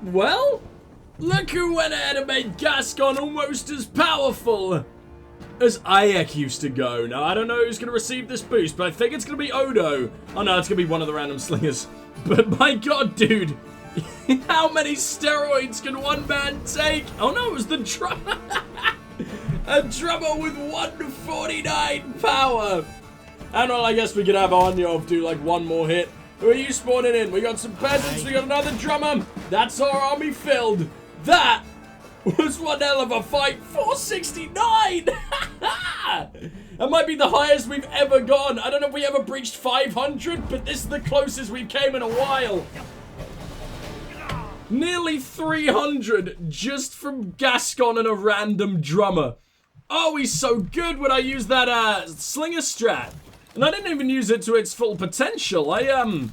Well, look who went ahead and made Gascon almost as powerful as Ayek used to go. Now, I don't know who's going to receive this boost, but I think it's going to be Odo. Oh, no, it's going to be one of the random slingers. But my god, dude. How many steroids can one man take? Oh, no, it was the drummer. A drummer with 149 power. And, well, I guess we could have Onyov do, like, one more hit. Who are you spawning in? We got some peasants, we got another drummer. That's our army filled. That was one hell of a fight. 469! That might be the highest we've ever gone. I don't know if we ever breached 500, but this is the closest we've came in a while. Nearly 300 just from Gascon and a random drummer. Oh, he's so good when I use that slinger strat. And I didn't even use it to its full potential. I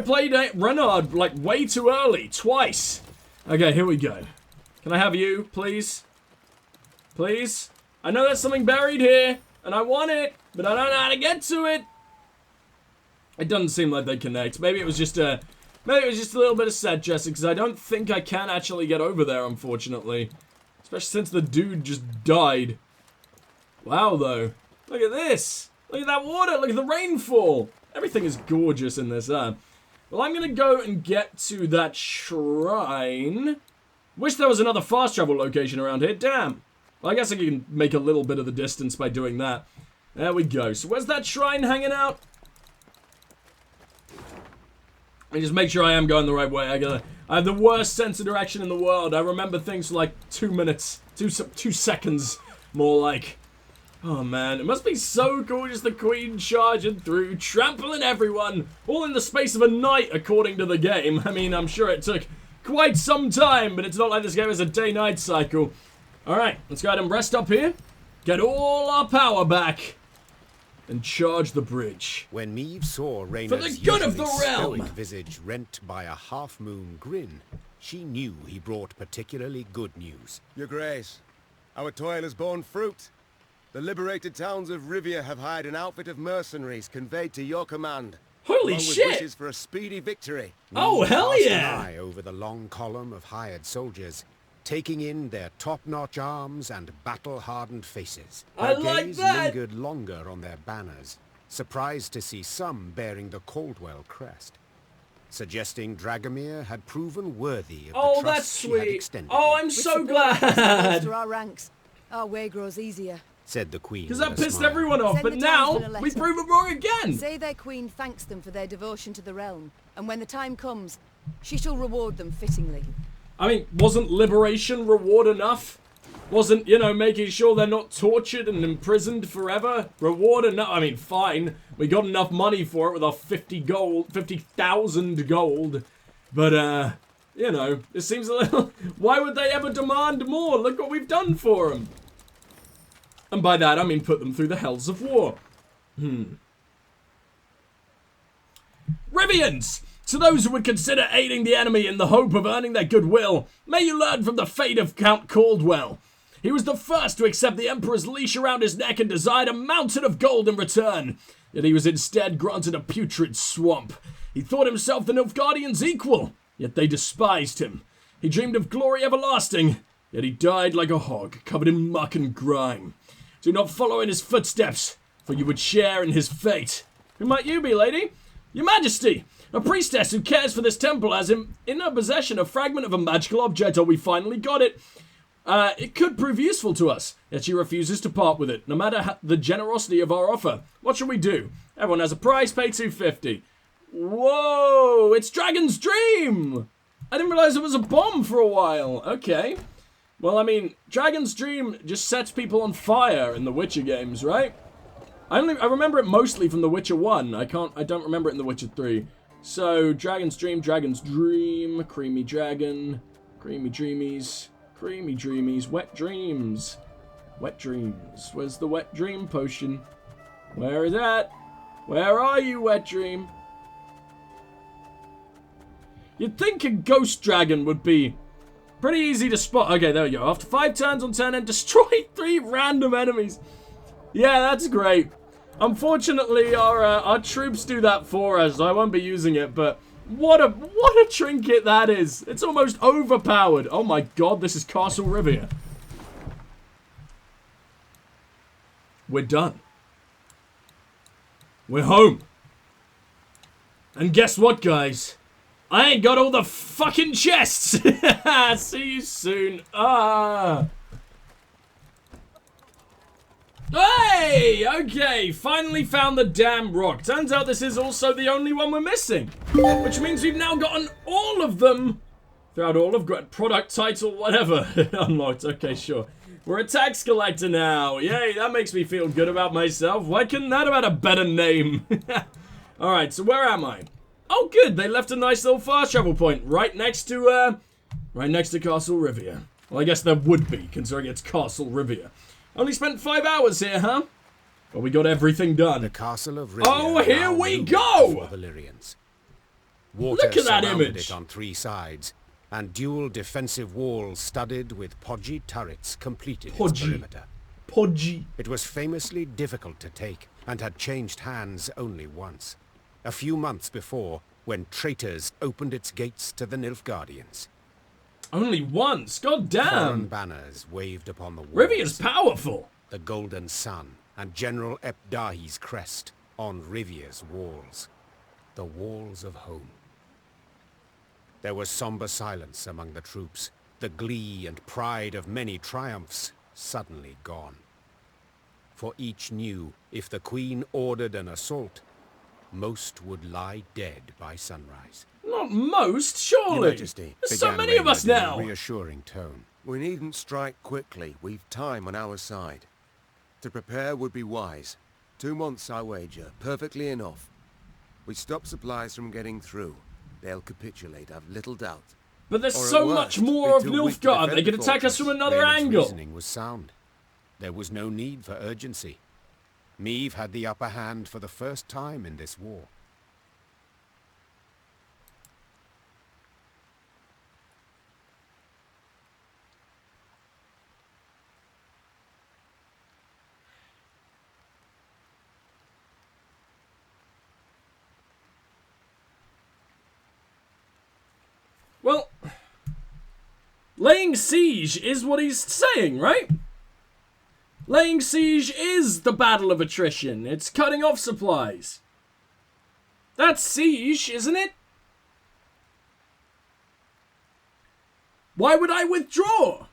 played Renard like way too early, twice. Okay, here we go. Can I have you, please? Please? I know there's something buried here, and I want it, but I don't know how to get to it. It doesn't seem like they connect. Maybe it was just a little bit of set dressing, because I don't think I can actually get over there, unfortunately. Especially since the dude just died. Wow, though. Look at this. Look at that water. Look at the rainfall. Everything is gorgeous in this, Well, I'm going to go and get to that shrine. Wish there was another fast travel location around here. Damn. Well, I guess I can make a little bit of the distance by doing that. There we go. So where's that shrine hanging out? Let me just make sure I am going the right way. I have the worst sense of direction in the world. I remember things for like 2 minutes. 2 seconds. More like... Oh man, it must be so gorgeous, the Queen charging through, trampling everyone, all in the space of a night according to the game. I mean, I'm sure it took quite some time, but it's not like this game is a day-night cycle. Alright, let's go ahead and rest up here, get all our power back, and charge the bridge. When Meve saw Raynor's for the good of the realm visage rent by a half-moon grin, she knew he brought particularly good news. Your Grace, our toil has borne fruit. The liberated towns of Rivia have hired an outfit of mercenaries conveyed to your command. Holy along shit! With wishes for a speedy victory. Oh, hell yeah! Cast an eye over the long column of hired soldiers, taking in their top-notch arms and battle-hardened faces. I Her like gaze that! lingered longer on their banners, surprised to see some bearing the Caldwell crest, suggesting Dragomir had proven worthy of the trust she had extended. Oh, I'm so glad! To our ranks, our way grows easier. Said the Queen. Because that pissed everyone off, but now we prove them wrong again. Say their queen thanks them for their devotion to the realm, and when the time comes, she shall reward them fittingly. I mean, wasn't liberation reward enough? Wasn't, you know, making sure they're not tortured and imprisoned forever reward enough? I mean, fine, we got enough money for it with our 50,000 gold, but you know, it seems a little. Why would they ever demand more? Look what we've done for them. And by that, I mean put them through the hells of war. Rivians! To those who would consider aiding the enemy in the hope of earning their goodwill, may you learn from the fate of Count Caldwell. He was the first to accept the Emperor's leash around his neck and desired a mountain of gold in return. Yet he was instead granted a putrid swamp. He thought himself the Nilfgaardians' equal, yet they despised him. He dreamed of glory everlasting, yet he died like a hog, covered in muck and grime. Do not follow in his footsteps, for you would share in his fate. Who might you be, lady? Your Majesty! A priestess who cares for this temple has in her possession a fragment of a magical object. Oh, we finally got it. It could prove useful to us, yet she refuses to part with it, no matter the generosity of our offer. What shall we do? Everyone has a price, pay 250. Whoa, it's Dragon's Dream! I didn't realize it was a bomb for a while. Okay. Well, I mean, Dragon's Dream just sets people on fire in the Witcher games, right? I remember it mostly from The Witcher 1. I don't remember it in The Witcher 3. So, Dragon's Dream, Creamy Dragon, Creamy Dreamies, Wet Dreams. Wet Dreams. Where's the Wet Dream potion? Where is that? Where are you, Wet Dream? You'd think a Ghost Dragon would be pretty easy to spot. Okay, there we go. After 5 turns on turn and destroy 3 random enemies. Yeah, that's great. Unfortunately, our troops do that for us, so I won't be using it, but What a trinket that is. It's almost overpowered. Oh my god, this is Castle Rivia. We're done. We're home. And guess what, guys? I ain't got all the fucking chests. See you soon. Hey! Okay, finally found the damn rock. Turns out this is also the only one we're missing. Which means we've now gotten all of them throughout all of Gwent. Product, title, whatever. Unlocked. Okay, sure. We're a tax collector now. Yay, that makes me feel good about myself. Why couldn't that have had a better name? Alright, so where am I? Oh, good. They left a nice little fast travel point right next to Castle Rivia. Well, I guess there would be, considering it's Castle Rivia. Only spent 5 hours here, huh? But we got everything done. The castle of Rivia. Oh, here we go! The Lyrians. Water Look at that surrounded image. it on 3 sides, and dual defensive walls studded with podgy turrets completed its perimeter. Podgy. It was famously difficult to take, and had changed hands only once. A few months before, when traitors opened its gates to the Nilfgaardians. Only once? God damn. Foreign banners waved upon the walls. Rivia's powerful. The golden sun and General Epdahi's crest on Rivia's walls. The walls of home. There was somber silence among the troops. The glee and pride of many triumphs suddenly gone. For each knew if the Queen ordered an assault, most would lie dead by sunrise. Not most, surely. Your Majesty, There's so many of Raynor us in a now. reassuring tone. We needn't strike quickly. We've time on our side. To prepare would be wise. 2 months, I wager. Perfectly enough. We stop supplies from getting through. They'll capitulate, I've little doubt. But there's Or at so worst, much more of be too weak to Nilfgaard. defend They could the attack us from fortress. another Raynord's angle. reasoning was sound. There was no need for urgency. Meve had the upper hand for the first time in this war. Well, laying siege is what he's saying, right? Laying siege is the battle of attrition. It's cutting off supplies. That's siege, isn't it? Why would I withdraw?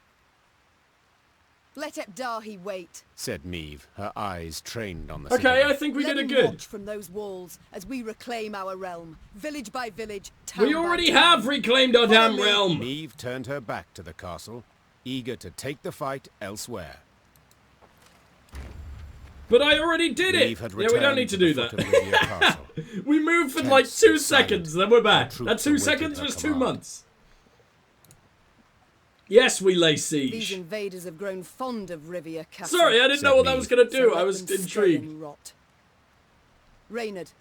Let Epdahi wait. Said Meve, her eyes trained on the Okay, citadel. I think we Let did a him good. watch from those walls as we reclaim our realm, village by village, town We by already town. have reclaimed our damn Follow me. realm. Meve turned her back to the castle, eager to take the fight elsewhere. But I already did it. Meve had Yeah, we don't returned need to the do foot that. of Rivia Castle. We moved for Tense like 2 and silent, seconds, then we're back. the That troops 2 awaited seconds her was 2 command. months. Yes, we lay These siege. invaders have grown fond of Rivia Castle. Sorry, I didn't know what that was going to So do. let I was them stay intrigued. and rot. Reynard,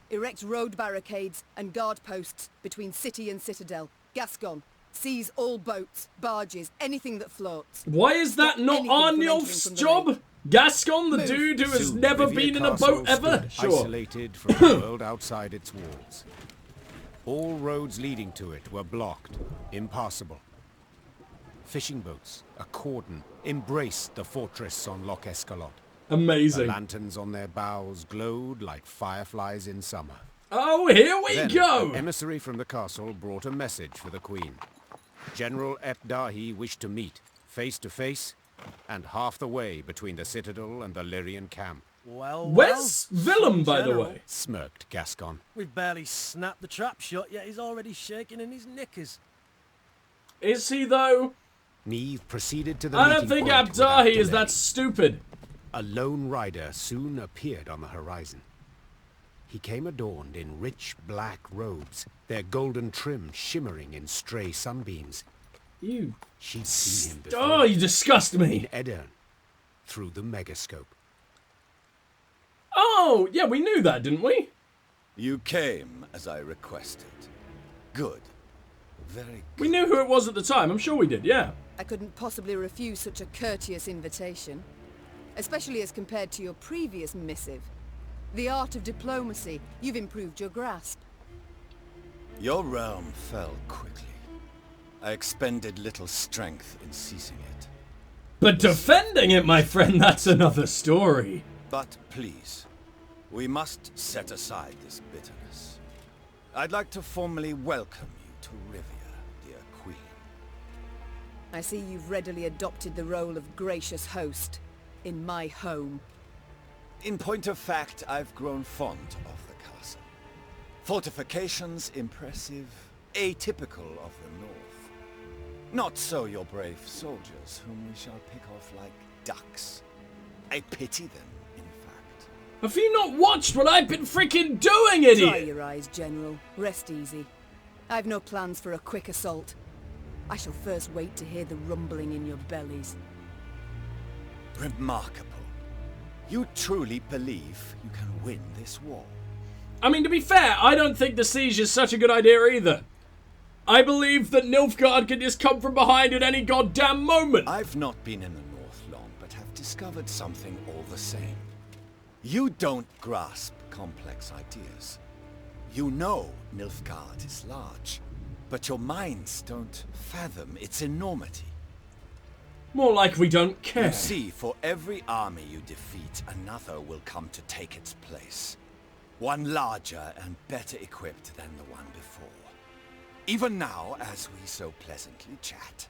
erect road barricades and guard posts between city and citadel. Gascon, seize all boats, barges, anything that floats. Why is that Stop not anything from Arnulf's entering from the job? Gascon, the Move. dude who has Soon, never Rivia been in a Castle boat ever? stood Sure. Isolated from the world outside its walls. All roads leading to it were blocked, impassable. Fishing boats, a cordon, embraced the fortress on Loch Escalot. The Amazing. lanterns on their bows glowed like fireflies in summer. Oh, here we Then, go. an emissary from the castle brought a message for the Queen. General Epdahi wished to meet, face to face, and half the way between the citadel and the Lyrian camp. Well, Where's Willem, by the General. way? Smirked Gascon. We've barely snapped the trap shut, yet he's already shaking in his knickers. Is he, though? Meve proceeded to the I don't meeting think point without Abdahi is delay. that stupid. A lone rider soon appeared on the horizon. He came adorned in rich black robes, their golden trim shimmering in stray sunbeams. You. She'd seen him before Oh, you disgust in me. Edirn, through the megascope. Oh, yeah, we knew that, didn't we? You came as I requested. Good. Very good. We knew who it was at the time. I'm sure we did, yeah. I couldn't possibly refuse such a courteous invitation, especially as compared to your previous missive. The art of diplomacy, you've improved your grasp. Your realm fell quickly. I expended little strength in seizing it. But defending it, my friend, that's another story. But please, we must set aside this bitterness. I'd like to formally welcome you to Rivia, dear Queen. I see you've readily adopted the role of gracious host in my home. In point of fact, I've grown fond of the castle. Fortifications impressive, atypical of the north. Not so your brave soldiers, whom we shall pick off like ducks. I pity them, in fact. Have you not watched what I've been freaking doing, Dry idiot? your eyes, General. Rest easy. I've no plans for a quick assault. I shall first wait to hear the rumbling in your bellies. Remarkable. You truly believe you can win this war? I mean, to be fair, I don't think the siege is such a good idea either. I believe that Nilfgaard can just come from behind at any goddamn moment. I've not been in the north long, but have discovered something all the same. You don't grasp complex ideas. You know Nilfgaard is large, but your minds don't fathom its enormity. More like we don't care. You see, for every army you defeat, another will come to take its place. One larger and better equipped than the one before. Even now, as we so pleasantly chat,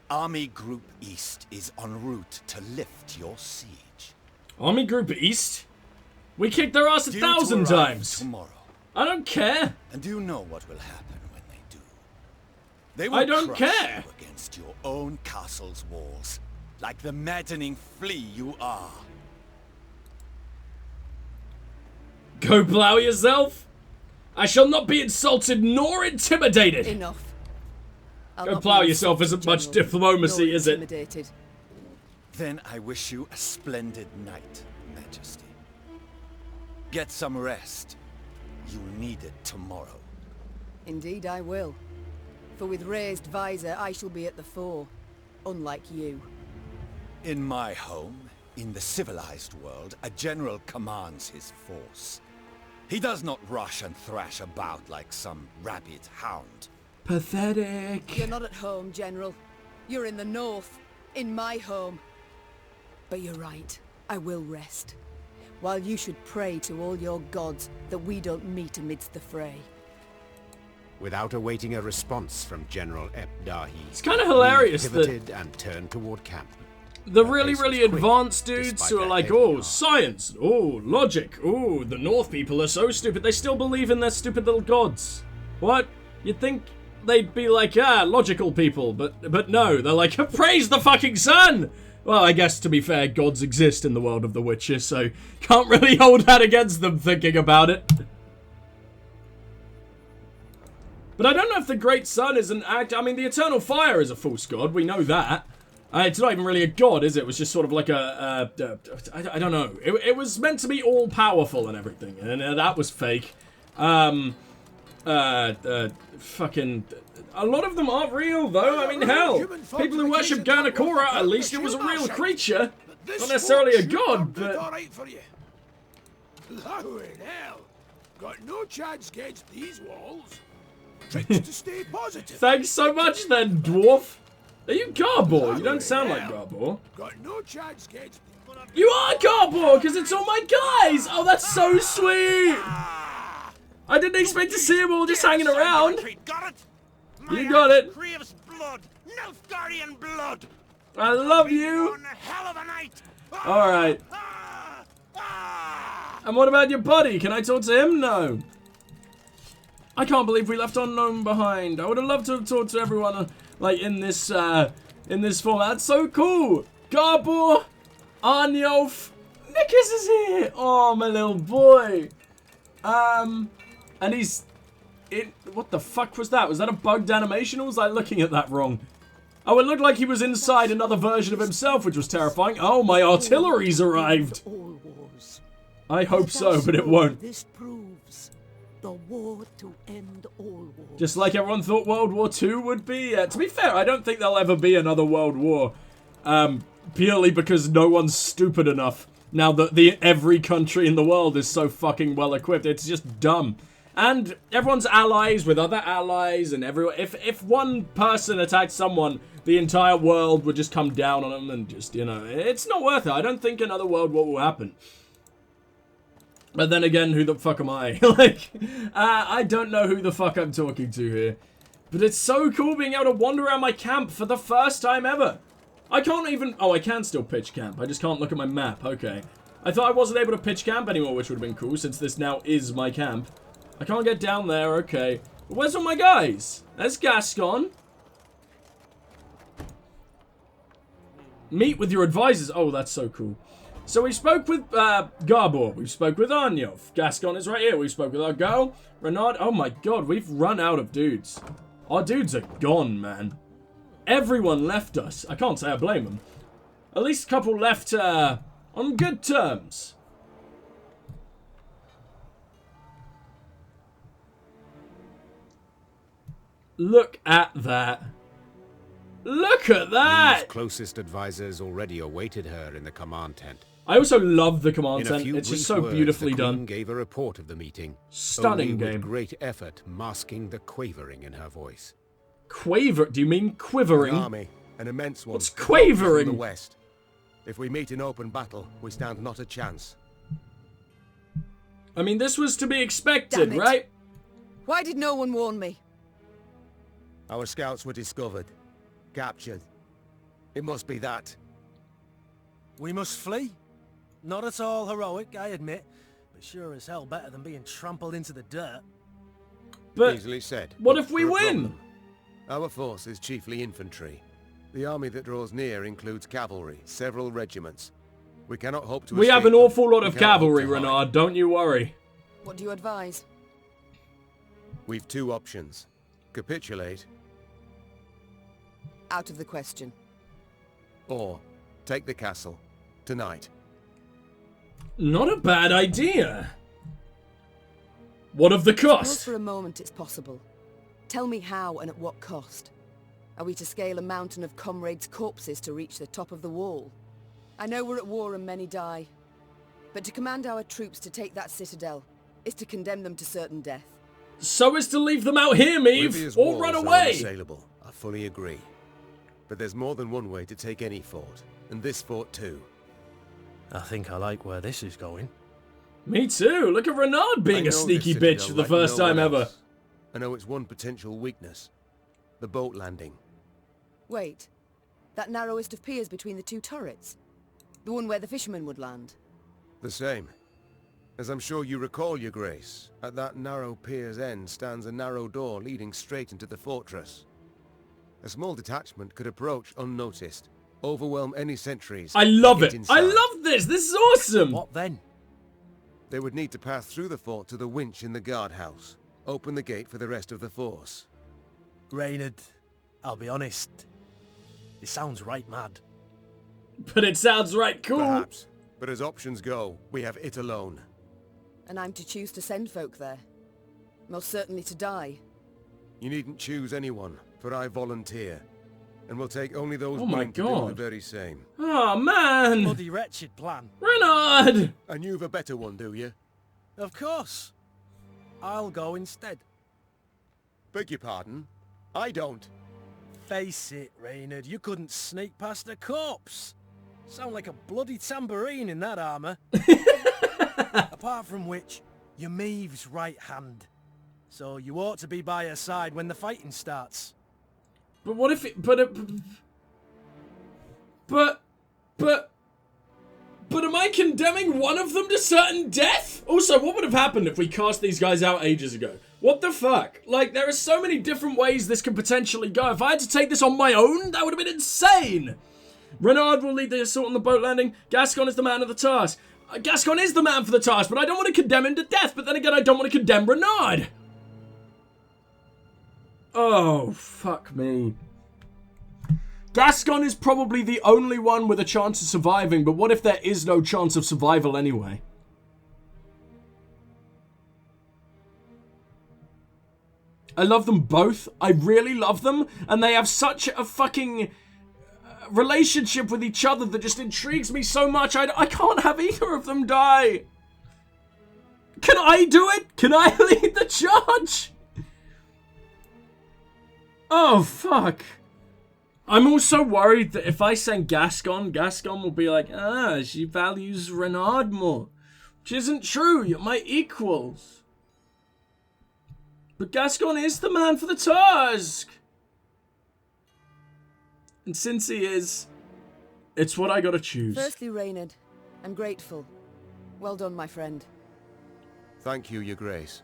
Army Group East is en route to lift your siege. Army Group East? We kicked their ass 1,000 times. Tomorrow. I don't care. And do you know what will happen when they do? They will I don't crush care. you against your own castle's walls, like the maddening flea you are. Go plow yourself. I shall not be insulted nor intimidated. Enough. I'll Go not plow be yourself insulted, isn't much General, diplomacy, nor is it? intimidated. Then I wish you a splendid night, Majesty. Get some rest. You need it tomorrow. Indeed I will. For with raised visor I shall be at the fore, unlike you. In my home, in the civilized world, a general commands his force. He does not rush and thrash about like some rabid hound. Pathetic. You're not at home, General. You're in the north, in my home. But you're right, I will rest. While you should pray to all your gods that we don't meet amidst the fray. Without awaiting a response from General Dahi, It's kind of hilarious that pivoted and turned toward camp. the Her really, pace was really quick, advanced dudes despite who are their like, heavy oh, armor. science, oh, logic, oh, the North people are so stupid, they still believe in their stupid little gods. What? You'd think they'd be like, logical people, but no, they're like, praise the fucking sun! Well, I guess, to be fair, gods exist in the world of The Witcher, so can't really hold that against them thinking about it. But I don't know if the Great Sun is an act. I mean, the Eternal Fire is a false god, we know that. It's not even really a god, is it? It was just sort of like I don't know. It was meant to be all-powerful and everything, and that was fake. Fucking... A lot of them aren't real, though. I mean, hell, people who worship Garnacora, at least it was a real creature. Not necessarily a god, but... Alright for you. Lord hell. Got no chance against these walls. Tricks to stay positive. Thanks so much, then, dwarf. Are you Garbor? You don't sound like Garbor. Got no chance against... You are Garbor, because it's all my guys! Oh, that's so sweet! I didn't expect to see them all just hanging around. Got it? You got it. Craves blood. Nilfgaardian blood. I love you. One hell of a night. Alright. And what about your buddy? Can I talk to him? No. I can't believe we left Unknown behind. I would have loved to have talked to everyone, like, in this format. That's so cool. Garbor, Arnulf, Nikus is here. Oh, my little boy. And he's... What the fuck was that? Was that a bugged animation, or was I looking at that wrong? Oh, it looked like he was inside another version of himself, which was terrifying. Oh, my artillery's arrived. I hope so, but it won't. This proves the war to end all wars. Just like everyone thought World War II would be. To be fair, I don't think there'll ever be another World War. Purely because no one's stupid enough. Now that every country in the world is so fucking well equipped. It's just dumb. And everyone's allies with other allies, and everyone. If one person attacked someone, the entire world would just come down on them and just, you know, it's not worth it. I don't think another world war will happen. But then again, who the fuck am I? Like, I don't know who the fuck I'm talking to here. But it's so cool being able to wander around my camp for the first time ever. I can't even... Oh, I can still pitch camp. I just can't look at my map. Okay. I thought I wasn't able to pitch camp anymore, which would have been cool, since this now is my camp. I can't get down there. Okay. But where's all my guys? There's Gascon. Meet with your advisors. Oh, that's so cool. So we spoke with Garbor. We spoke with Arnyov. Gascon is right here. We spoke with our girl, Renard. Oh my god, we've run out of dudes. Our dudes are gone, man. Everyone left us. I can't say I blame them. At least a couple left on good terms. Look at that. Look at that! Meve's closest advisors already awaited her in the command tent. I also love the command In a tent. few It's just brief so beautifully words, the Queen done. gave a report of the meeting. Stunning only game. with great effort, masking the quavering in her voice. Quaver? Do you mean quivering? An army, an immense one. What's from quavering? the west. If we meet in open battle, we stand not a chance. I mean, this was to be expected, Damn it. right? Why did no one warn me? Our scouts were discovered, captured. It must be that. We must flee. Not at all heroic, I admit, but sure as hell better than being trampled into the dirt. But Easily said. what but if we for a win? problem. Our force is chiefly infantry. The army that draws near includes cavalry, several regiments. We cannot hope to We have escape an awful them. lot We of cannot hope cavalry, to hide. Renard. Don't you worry. What do you advise? We've two options. Capitulate, Out of the question. or take the castle. Tonight. Not a bad idea. What of the Suppose cost? for a moment it's possible. Tell me how and at what cost. Are we to scale a mountain of comrades' corpses to reach the top of the wall? I know we're at war and many die. But to command our troops to take that citadel is to condemn them to certain death. So as to leave them out here, Meve, Rivia's or walls run are away. unassailable. I fully agree. But there's more than one way to take any fort, and this fort too. I think I like where this is going. Me too. Look at Renard I being know a sneaky this bitch citadel for the like first no time one ever. else. I know it's one potential weakness. The boat landing. Wait. That narrowest of piers between the two turrets? The one where the fishermen would land? The same. As I'm sure you recall, Your Grace, at that narrow pier's end stands a narrow door leading straight into the fortress. A small detachment could approach unnoticed, overwhelm any sentries. I love get it. inside. I love this. This is awesome. What then? They would need to pass through the fort to the winch in the guardhouse. Open the gate for the rest of the force. Reynard, I'll be honest. It sounds right mad. But it sounds right cool. Perhaps. But as options go, we have it alone. And I'm to choose to send folk there? Most certainly to die. You needn't choose anyone, for I volunteer. And will take only those Oh my willing to do God. the very same. Oh, man. Bloody wretched plan. Renard. And you've a better one, do you? Of course. I'll go instead. Beg your pardon? I don't. Face it, Reynard, you couldn't sneak past a corpse. Sound like a bloody tambourine in that armour. Apart from which, you're Meve's right hand. So you ought to be by her side when the fighting starts. But what if it... But am I condemning one of them to certain death? Also, what would have happened if we cast these guys out ages ago? What the fuck? Like, there are so many different ways this could potentially go. If I had to take this on my own, that would have been insane. Renard will lead the assault on the boat landing. Gascon is the man of the task. Gascon is the man for the task, but I don't want to condemn him to death. But then again, I don't want to condemn Renard. Oh, fuck me. Gascon is probably the only one with a chance of surviving, but what if there is no chance of survival anyway? I love them both. I really love them, and they have such a fucking relationship with each other that just intrigues me so much. I can't have either of them die. Can I do it? Can I lead the charge? Oh, fuck. I'm also worried that if I send Gascon, Gascon will be like, she values Renard more. Which isn't true, you're my equals. But Gascon is the man for the task. And since he is, it's what I gotta choose. Firstly, Reynard, I'm grateful. Well done, my friend. Thank you, Your Grace.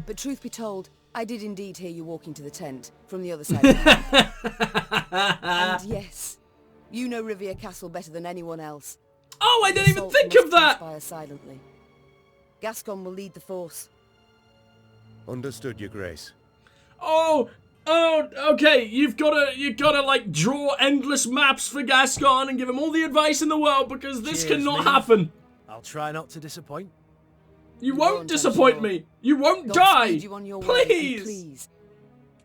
But truth be told, I did indeed hear you walking to the tent from the other side of the camp. And yes, you know Rivia Castle better than anyone else. Oh, I didn't even Assault think must of that! transpire silently. Gascon will lead the force. Understood, Your Grace. Oh, okay. You've gotta like draw endless maps for Gascon and give him all the advice in the world because this Cheers, cannot Meve. happen. I'll try not to disappoint. You won't disappoint me. You won't God die. speed you on your way, and Please. please.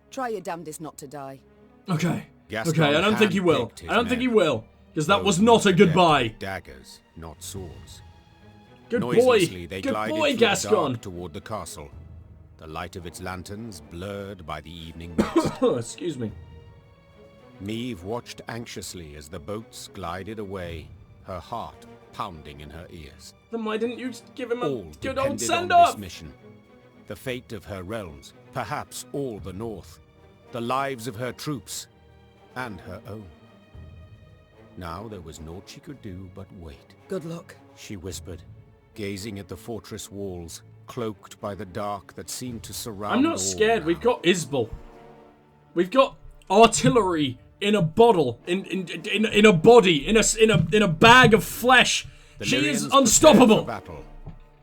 Try your damnedest not to die. Okay. Gaston Okay, I don't think he will. handpicked his I don't think he men. will. Because that Those was who not a were adept goodbye. with daggers, not swords. Good boy. Noiselessly, they Good glided boy, through the Gascon. dark toward the castle. The light of its lanterns blurred by the evening mist. Excuse me. Meve watched anxiously as the boats glided away, her heart pounding in her ears. Then why didn't you give him a All good old depended on send-off? this mission. The fate of her realms, perhaps all the north, the lives of her troops, and her own. Now there was naught she could do but wait. Good luck. She whispered, gazing at the fortress walls, cloaked by the dark that seemed to surround I'm all not scared. now. We've got Isbal. We've got artillery in a bottle, in a body, in a bag of flesh. The She Lyrians is prepared for unstoppable. battle,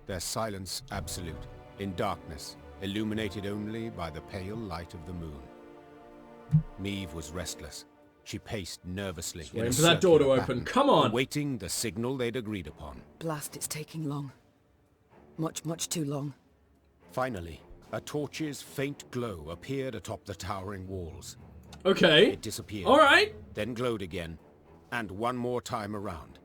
their silence absolute, in darkness, illuminated only by the pale light of the moon. Meve was restless. She paced nervously. in a waiting for that door to circular open. pattern, Come on. awaiting the signal they'd agreed upon. Blast, it's taking long. Much, much too long. Finally, a torch's faint glow appeared atop the towering walls. Okay. It disappeared. All right. Then glowed again, and one more time around.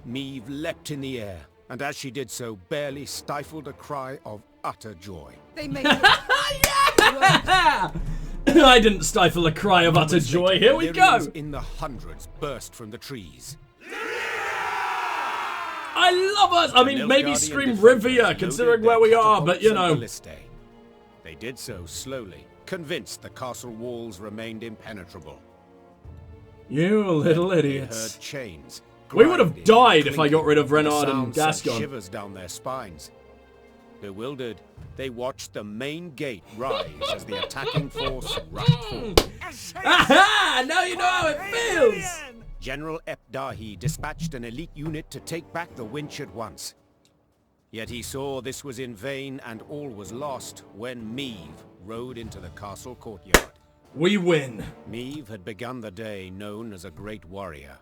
Meve leapt in the air, and as she did so, barely stifled a cry of utter joy. They made it. I didn't stifle a cry of utter joy. Here we go. Lyrians in the hundreds burst from the trees. I love us. I mean, maybe Nilfgaardian scream defenders Rivia, loaded considering their where we are, but catapults you and know. ballistae. They did so slowly, convinced the castle walls remained impenetrable. You little They idiots. heard chains. We would have grinding, died if I got clinking. rid of The Renard and sound sent Gascon. shivers down their spines. Bewildered, they watched the main gate rise as the attacking force rushed forward. Aha! Now you know how it feels. General Epdahi dispatched an elite unit to take back the winch at once. Yet he saw this was in vain and all was lost when Meve rode into the castle courtyard. We win. Meve had begun the day known as a great warrior.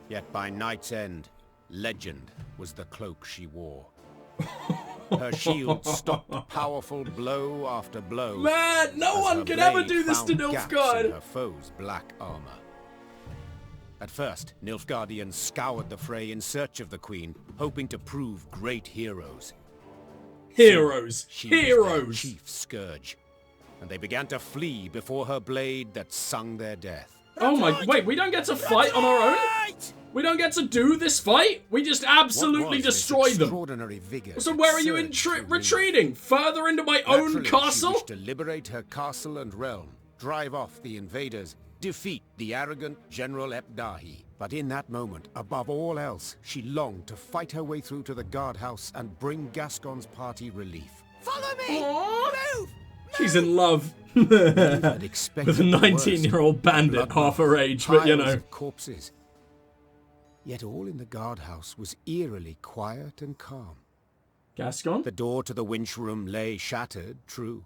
Yet by night's end, legend was the cloak she wore. Her shield stopped powerful blow after blow. Man, no as one her can ever blade do this to found gaps in Nilfgaard. her foe's black armor. At first, Nilfgaardians scoured the fray in search of the queen, hoping to prove great heroes. Heroes. She was their Heroes. chief scourge, and they began to flee before her blade that sung their death. Oh my, wait, we don't get to fight on our own? We don't get to do this fight? We just absolutely What was this destroy them. extraordinary vigor So that where are you surged through Lyria? retreating? Further into my own Naturally, castle? She wished to liberate her castle and realm, drive off the invaders, defeat the arrogant General Epdahi. But in that moment, above all else, she longed to fight her way through to the guardhouse and bring Gascon's party relief. Follow me! Aww. Move! She's in love. Had expected With a the worst. 19-year-old bandit, half her age, but you Piles know. of corpses. Yet all in the guardhouse was eerily quiet and calm. Gascon? The door to the winch room lay shattered, true.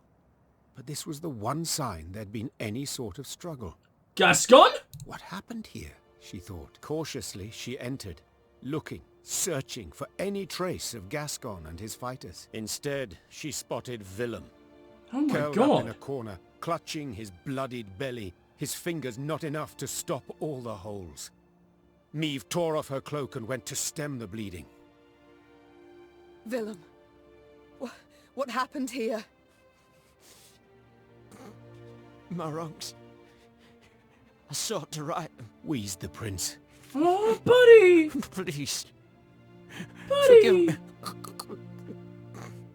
But this was the one sign there'd been any sort of struggle. Gascon? What happened here? She thought. Cautiously, she entered, looking, searching for any trace of Gascon and his fighters. Instead, she spotted Willem, Oh my curled up in a god. corner, clutching his bloodied belly, his fingers not enough to stop all the holes. Meve tore off her cloak and went to stem the bleeding. Willem, What happened here? My wrongs. I sought to right them. Wheezed the prince. Oh, buddy! Please. Buddy! Forgive me.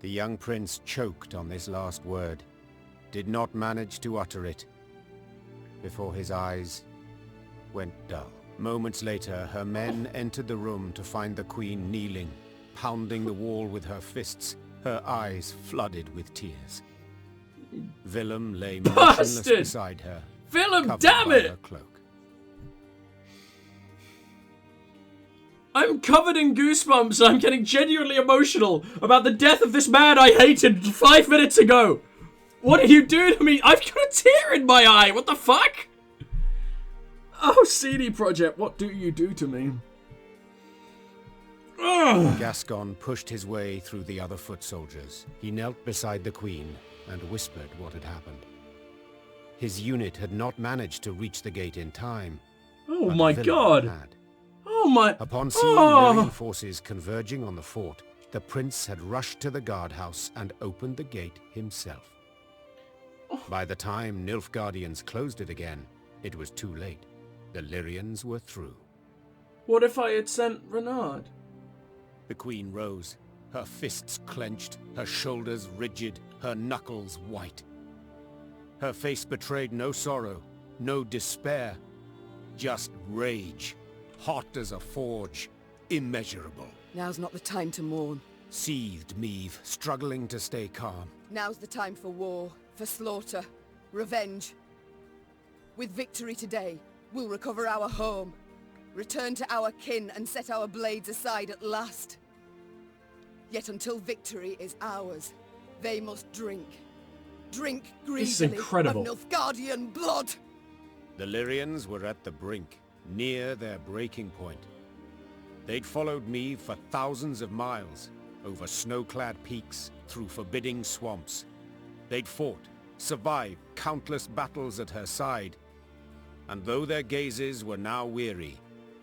The young prince choked on this last word, did not manage to utter it, before his eyes went dull. Moments later, her men entered the room to find the queen kneeling, pounding the wall with her fists, her eyes flooded with tears. Willem lay motionless Bastard! beside her, Willem, covered damn by it! her cloak. I'm covered in goosebumps. I'm getting genuinely emotional about the death of this man I hated 5 minutes ago. What are you doing to me? I've got a tear in my eye. What the fuck? Oh, CD Projekt, what do you do to me? Ugh. Gascon pushed his way through the other foot soldiers. He knelt beside the queen and whispered what had happened. His unit had not managed to reach the gate in time. Oh but my Willem god. had. Oh my... Upon seeing Oh. Lyrian forces converging on the fort, the prince had rushed to the guardhouse and opened the gate himself. By the time Nilfgaardians closed it again, it was too late. The Lyrians were through. What if I had sent Renard? The queen rose, her fists clenched, her shoulders rigid, her knuckles white. Her face betrayed no sorrow, no despair, just rage, hot as a forge, immeasurable. Now's not the time to mourn. Seethed Meve, struggling to stay calm. Now's the time for war, for slaughter, revenge. With victory today, we'll recover our home, return to our kin and set our blades aside at last. Yet until victory is ours, they must drink. Drink greedily incredible. of Nilfgaardian blood! The Lyrians were at the brink, near their breaking point. They'd followed Meve for thousands of miles, over snow-clad peaks, through forbidding swamps. They'd fought, survived countless battles at her side. And though their gazes were now weary,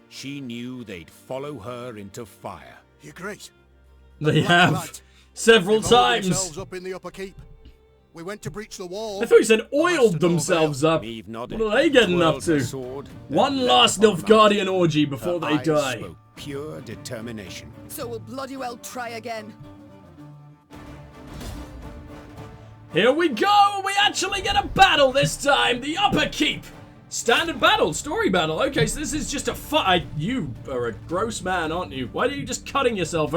she knew they'd follow her into fire. You're great. They have. Several times. Themselves up in the upper keep. We went to breach the wall. I thought you said oiled themselves up. Meve nodded. What are they getting up twirled her to? sword, One then last leapt upon Nilfgaardian orgy Her before they eyes die. spoke pure determination. So we'll bloody well try again. Here we go! We actually get a battle this time! The Upper Keep! Standard battle, story battle. Okay, so this is just a fight. You are a gross man, aren't you? Why are you just cutting yourself?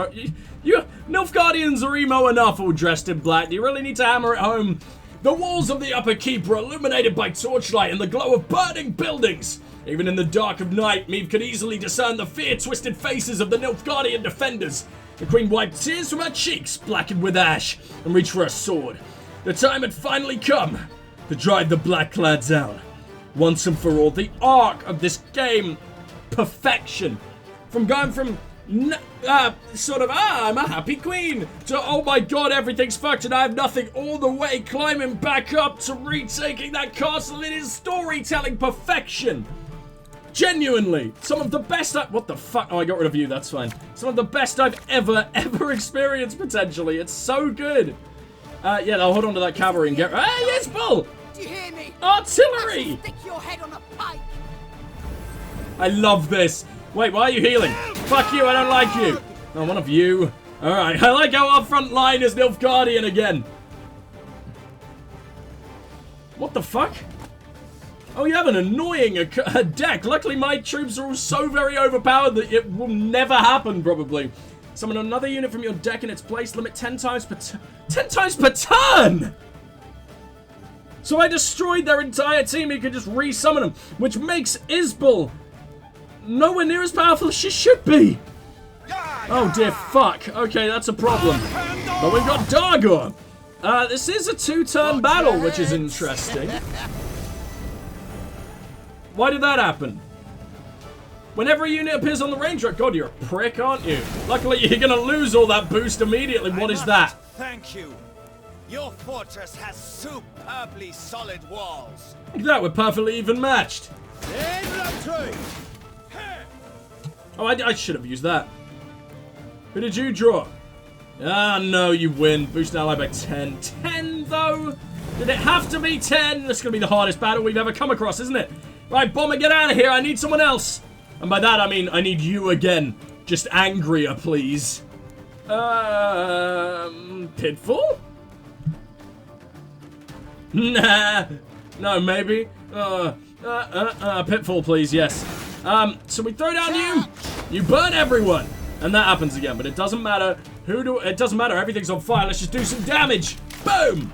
You Nilfgaardians are emo enough all dressed in black. Do you really need to hammer it home? The walls of the Upper Keep were illuminated by torchlight and the glow of burning buildings. Even in the dark of night, Meve could easily discern the fear-twisted faces of the Nilfgaardian defenders. The queen wiped tears from her cheeks, blackened with ash, and reached for a sword. The time had finally come to drive the Blackclads out. Once and for all, the arc of this game, perfection. From going from, I'm a happy queen, to, oh my god, everything's fucked and I have nothing, all the way climbing back up to retaking that castle. It is storytelling perfection. Genuinely, some of the best what the fuck? Oh, I got rid of you, that's fine. Some of the best I've ever experienced, potentially. It's so good. Yeah, I'll hold on to that cavalry and get... Hey, yes, Bull! Do you hear me? Artillery! Stick your head on a pike! I love this. Wait, why are you healing? Fuck you, I don't like you. No, one of you. Alright, I like how our front line is Nilfgaardian again. What the fuck? Oh, you have an annoying deck. Luckily, my troops are all so very overpowered that it will never happen, probably. Summon another unit from your deck in its place. Limit 10 times per 10 times per turn! So I destroyed their entire team. You could just resummon them, which makes Isbel nowhere near as powerful as she should be. Oh dear fuck. Okay, that's a problem. But we've got Dargor. This is a 2-turn battle, which is interesting. Why did that happen? Whenever a unit appears on the range, God, you're a prick, aren't you? Luckily, you're gonna lose all that boost immediately. What is that? Thank you. Your fortress has superbly solid walls. Look at that, we're perfectly even matched. Oh, I should have used that. Who did you draw? Ah, no, you win. Boost ally by 10. 10, though? Did it have to be 10? This is going to be the hardest battle we've ever come across, isn't it? Right, Bomber, get out of here. I need someone else. And by that, I mean I need you again. Just angrier, please. Pitfall? Nah. No, maybe. Pitfall, please, yes. So we throw down you. You burn everyone. And that happens again, but it doesn't matter. It doesn't matter. Everything's on fire. Let's just do some damage. Boom.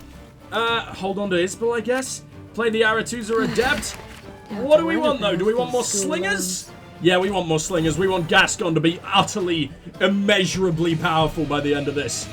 Hold on to Isbel, I guess. Play the Aretuza Adept. What do we want, though? Do we want more slingers? Yeah, we want more slingers. We want Gascon to be utterly, immeasurably powerful by the end of this.